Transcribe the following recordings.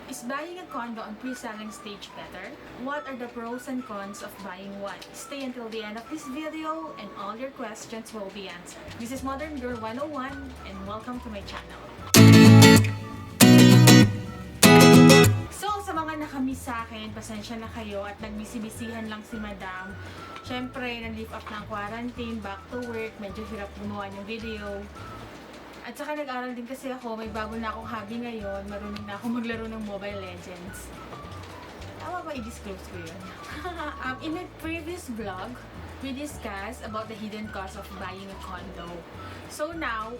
Is buying a condo on pre-selling stage better? What are the pros and cons of buying one? Stay until the end of this video and all your questions will be answered. This is Modern Girl 101 and welcome to my channel. So, sa mga nakamiss sa akin, pasensya na kayo at nagbisi-bisihan lang si Madam. Siyempre, nag-lift up ng quarantine, back to work, medyo hirap gumawa ng video. At saka nag-aral din kasi ako, may bago na akong hobby ngayon, marunong na ako maglaro ng Mobile Legends. Tama ba i-disclose ko yun? In my previous vlog, we discussed about the hidden cost of buying a condo. So now,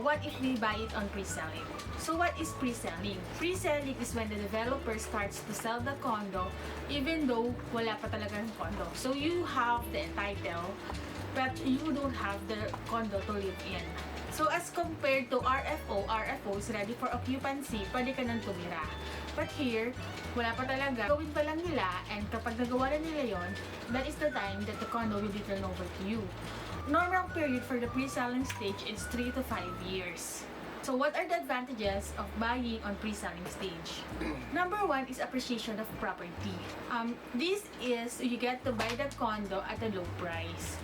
what if we buy it on pre-selling? So what is pre-selling? Pre-selling is when the developer starts to sell the condo even though wala pa talaga ng condo. So you have the title, but you don't have the condo to live in. So as compared to RFO is ready for occupancy, pwede ka nang tumira. But here, wala pa talaga. Gawin pa lang nila, and kapag nagawa na nila yon, that is the time that the condo will be turned over to you. Normal period for the pre-selling stage is 3 to 5 years. So what are the advantages of buying on pre-selling stage? Number one is appreciation of property. This is, you get to buy the condo at a low price.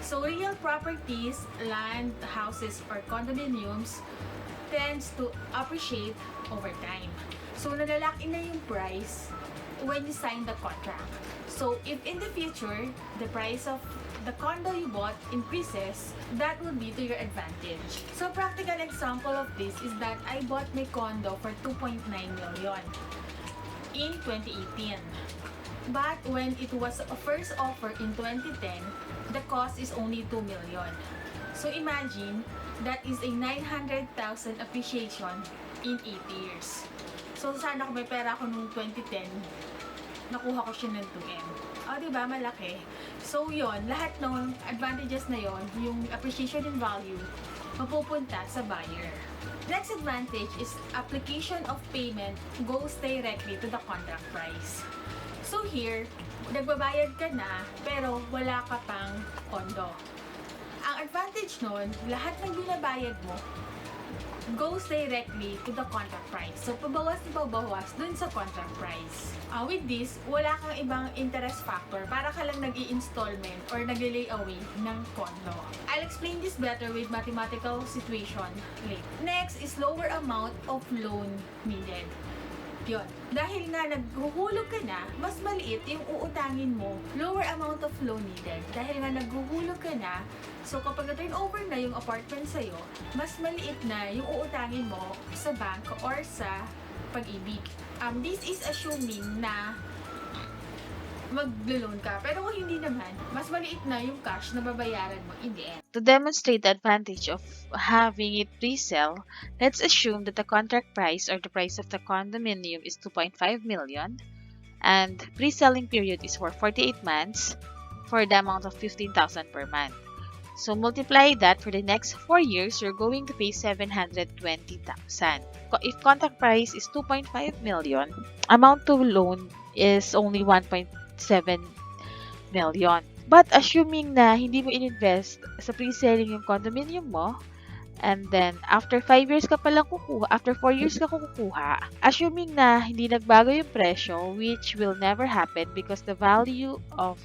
So real properties, land, houses, or condominiums tends to appreciate over time. So nalalak in na yung price when you sign the contract. So if in the future, the price of the condo you bought increases, that would be to your advantage. So practical example of this is that I bought my condo for 2.9 million in 2018. But when it was first offered in 2010, the cost is only 2 million. So imagine, that is a 900,000 appreciation in 8 years. So sana kung may pera ako noong 2010, nakuha ko siya ng 2M. O, diba? Malaki. So yon, lahat ng advantages na yon, yung appreciation in value, mapupunta sa buyer. Next advantage is application of payment goes directly to the contract price. So here, nagbabayad ka na, pero wala ka pang condo. Ang advantage nun, lahat ng binabayad mo goes directly to the contract price. So, pabawas na pabawas dun sa contract price. With this, wala kang ibang interest factor para ka lang nag-i-installment or nag-layaway ng condo. I'll explain this better with mathematical situation later. Next is lower amount of loan needed. Yun. Dahil nga naghuhulog ka na, mas maliit yung uutangin mo, lower amount of loan needed. Dahil nga naghuhulog ka na, so kapag na-turn over na yung apartment sa'yo, mas maliit na yung uutangin mo sa bank or sa pag-ibig. This is assuming na mag-loan ka. Pero kung hindi naman, mas maliit na yung cash na babayaran mo in the end. To demonstrate the advantage of having it pre-sell, let's assume that the contract price or the price of the condominium is 2.5 million and pre-selling period is for 48 months for the amount of 15,000 per month. So multiply that for the next 4 years, you're going to pay 720,000. If contract price is 2.5 million, amount to loan is only 1.7 million. But assuming na hindi mo ininvest sa pre-selling yung condominium mo, and then after 5 years ka palang kukuha, after 4 years ka kukuha, assuming na hindi nagbago yung presyo, which will never happen because the value of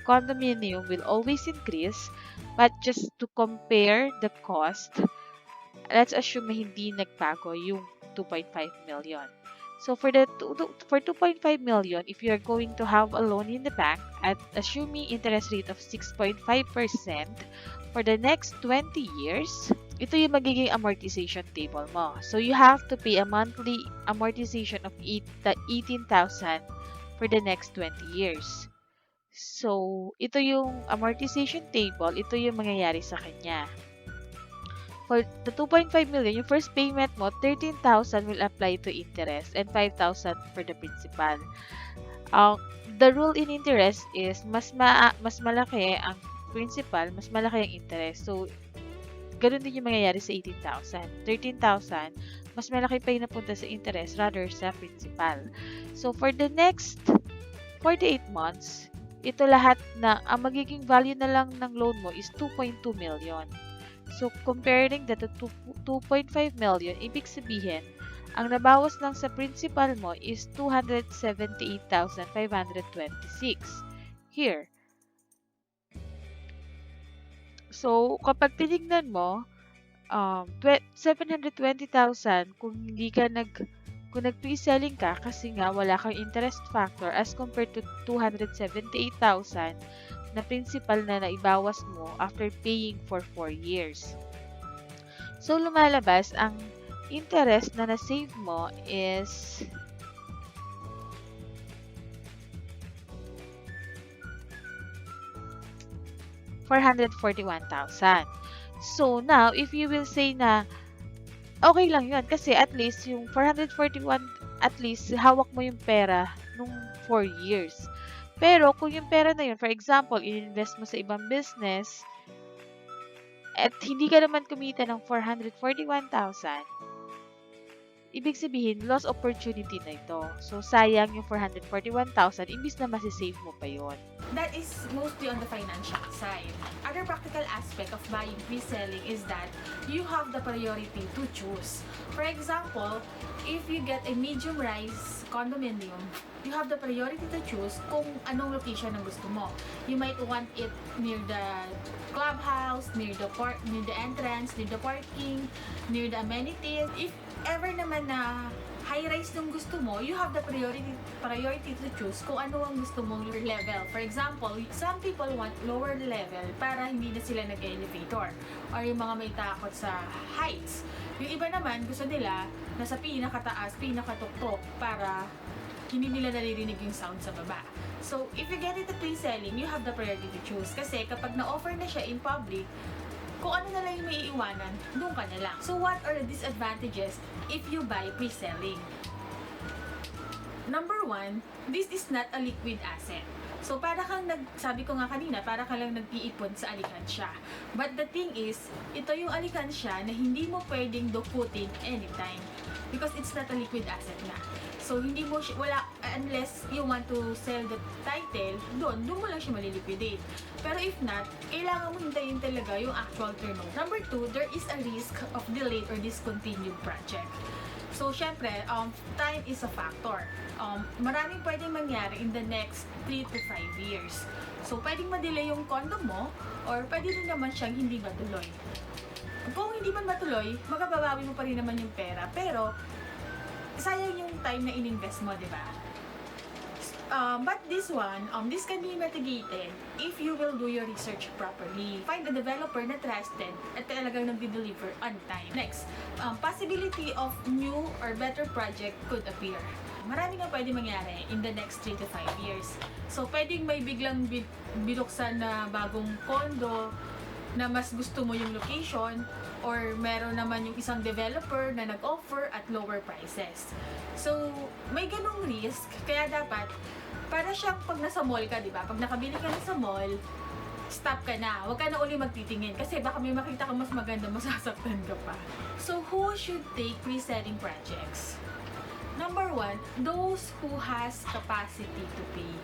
condominium will always increase, but just to compare the cost, let's assume na hindi nagbago yung 2.5 million. So for 2.5 million, if you are going to have a loan in the bank at assuming interest rate of 6.5% for the next 20 years, ito yung magiging amortization table mo. So you have to pay a monthly amortization of 18,000 for the next 20 years. So ito yung amortization table, ito yung mangyayari sa kanya. For the 2.5 million, yung first payment mo, 13,000 will apply to interest and 5,000 for the principal. The rule in interest is mas malaki ang principal, mas malaki ang interest. So, ganun din yung mangyayari sa 18,000. 13,000, mas malaki pa yung napunta sa interest rather sa principal. So, for the next 48 months, ito lahat na, ang magiging value na lang ng loan mo is 2.2 million. So, comparing that to 2.5 million, ibig sabihin, Ang nabawas lang sa principal mo is 278,526. Here. So, kapag tinignan mo, 720,000 kung nag-pre-selling ka kasi nga wala kang interest factor as compared to 278,000 na principal na naibawas mo after paying for 4 years. So, lumalabas ang interest na na-save mo is 441,000. So, now, if you will say na okay lang yun kasi at least yung 441, at least hawak mo yung pera nung 4 years. Pero kung yung pera na yun, for example, i-invest mo sa ibang business at hindi ka naman kumita ng 441,000, ibig sabihin, lost opportunity na ito. So, sayang yung 441,000 imbis na masisave mo pa yon. That is mostly on the financial side. Other practical aspect of buying pre-selling is that you have the priority to choose. For example, if you get a medium-rise condominium, you have the priority to choose kung anong location ang gusto mo. You might want it near the clubhouse, near the entrance, near the parking, near the amenities. If ever naman na high-rise nung gusto mo, you have the priority to choose kung ano ang gusto mong level. For example, some people want lower level para hindi na sila nag-elevator or yung mga may takot sa heights. Yung iba naman, gusto nila nasa pinakataas, pinakatuktok para hindi nila naririnig yung sound sa baba. So, if you get into pre-selling, you have the priority to choose. Kasi kapag na-offer na siya in public, kung ano na lang yung may iiwanan, doon ka na lang. So, what are the disadvantages if you buy pre-selling? Number one, this is not a liquid asset. So, para kang sabi ko nga kanina, para ka lang nag-iipon sa alikansya. But the thing is, ito yung alikansya na hindi mo pwedeng dukutin anytime. Because it's not a liquid asset na. So, hindi mo wala, unless you want to sell the title, doon mo lang siya maliliquidate. Pero if not, kailangan mo hintayin talaga yung actual turnover. Number two, there is a risk of delayed or discontinued project. So, syempre, time is a factor. Maraming pwedeng mangyari in the next 3 to 5 years. So, pwedeng ma-delay yung condo mo, or pwede rin naman siyang hindi matuloy. Kung hindi man matuloy, magababawi mo pa rin naman yung pera. Pero, sayang yung time na in-invest mo, di ba? But this one, this can be mitigated if you will do your research properly. Find a developer na trusted at talagang nag-deliver on time. Next, possibility of new or better project could appear. Marami nga pwede mangyari in the next 3 to 5 years. So, pwedeng may biglang binuksan na bagong condo na mas gusto mo yung location, or meron naman yung isang developer na nag-offer at lower prices. So, may ganong risk, kaya dapat, para siyang pag nasa mall ka, di ba? Pag nakabili ka na sa mall, stop ka na. Huwag ka na uli magtitingin kasi baka may makita ka mas maganda, masasaktan ka pa. So, who should take pre-selling projects? Number one, those who has capacity to pay.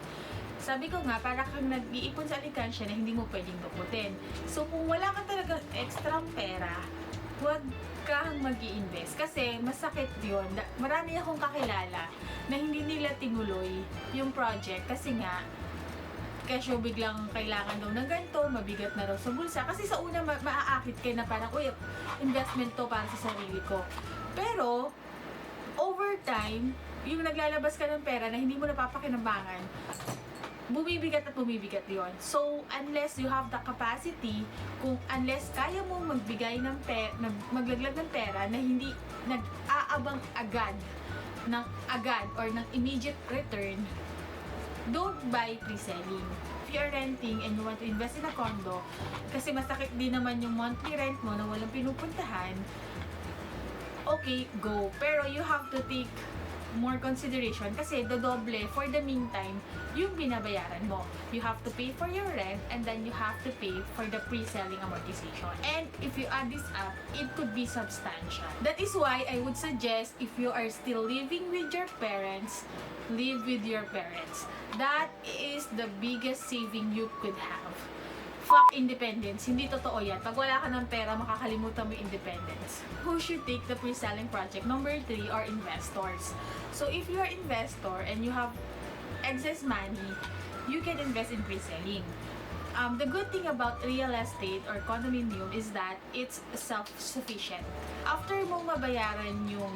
Sabi ko nga, para kang nag-iipon sa alikansya na hindi mo pwedeng dukutin. So, kung wala ka talagang extra pera, huwag kang mag-i-invest. Kasi, masakit yun. Marami akong kakilala na hindi nila tinuloy yung project kasi nga, kasi biglang kailangan daw ng ganito, mabigat na raw sa bulsa. Kasi sa una, maaakit kayo na parang, uy, investment to para sa sarili ko. Pero, over time, yung naglalabas ka ng pera na hindi mo napapakinabangan, bumibigat at bumibigat yon. So, unless you have the capacity, unless kaya mo maglaglag ng pera na hindi nag-aabang agad or ng immediate return, don't buy pre-selling. If you're renting and you want to invest in a condo, kasi masakit din naman yung monthly rent mo na walang pinupuntahan, okay, go. Pero you have to take more consideration kasi dodoble for the meantime yung binabayaran mo. You have to pay for your rent and then you have to pay for the pre-selling amortization. And if you add this up, it could be substantial. That is why I would suggest if you are still living with your parents, live with your parents. That is the biggest saving you could have. Fuck independence. Hindi totoo yan. Pag wala ka ng pera, makakalimutan mo yung independence. Who should take the pre-selling project? Number 3 are investors. So if you're an investor and you have excess money, you can invest in pre-selling. The good thing about real estate or condominium is that it's self-sufficient. After mong mabayaran yung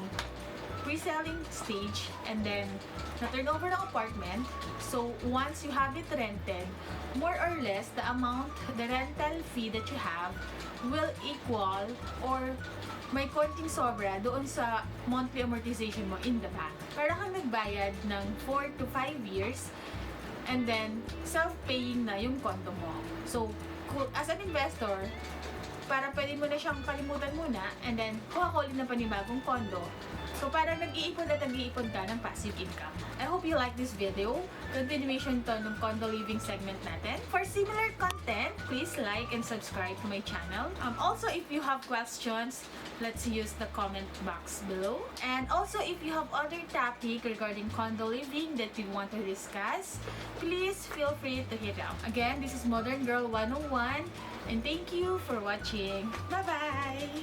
pre-selling stage and then na-turn over ng apartment, so once you have it rented, more or less the amount, the rental fee that you have will equal or may konting sobra doon sa monthly amortization mo in the bank. Para kang nagbayad ng 4 to 5 years and then self-paying na yung condo mo. So, as an investor, para pwede mo na siyang kalimutan muna and then kuha ka ulit ng panibagong condo. So, parang nag-iipon at nag-iipon ka ng passive income. I hope you like this video. Continuation to ng condo living segment natin. For similar content, please like and subscribe to my channel. Also, if you have questions, let's use the comment box below. And also, if you have other topic regarding condo living that you want to discuss, please feel free to hit up. Again, this is Modern Girl 101 and thank you for watching. Bye-bye!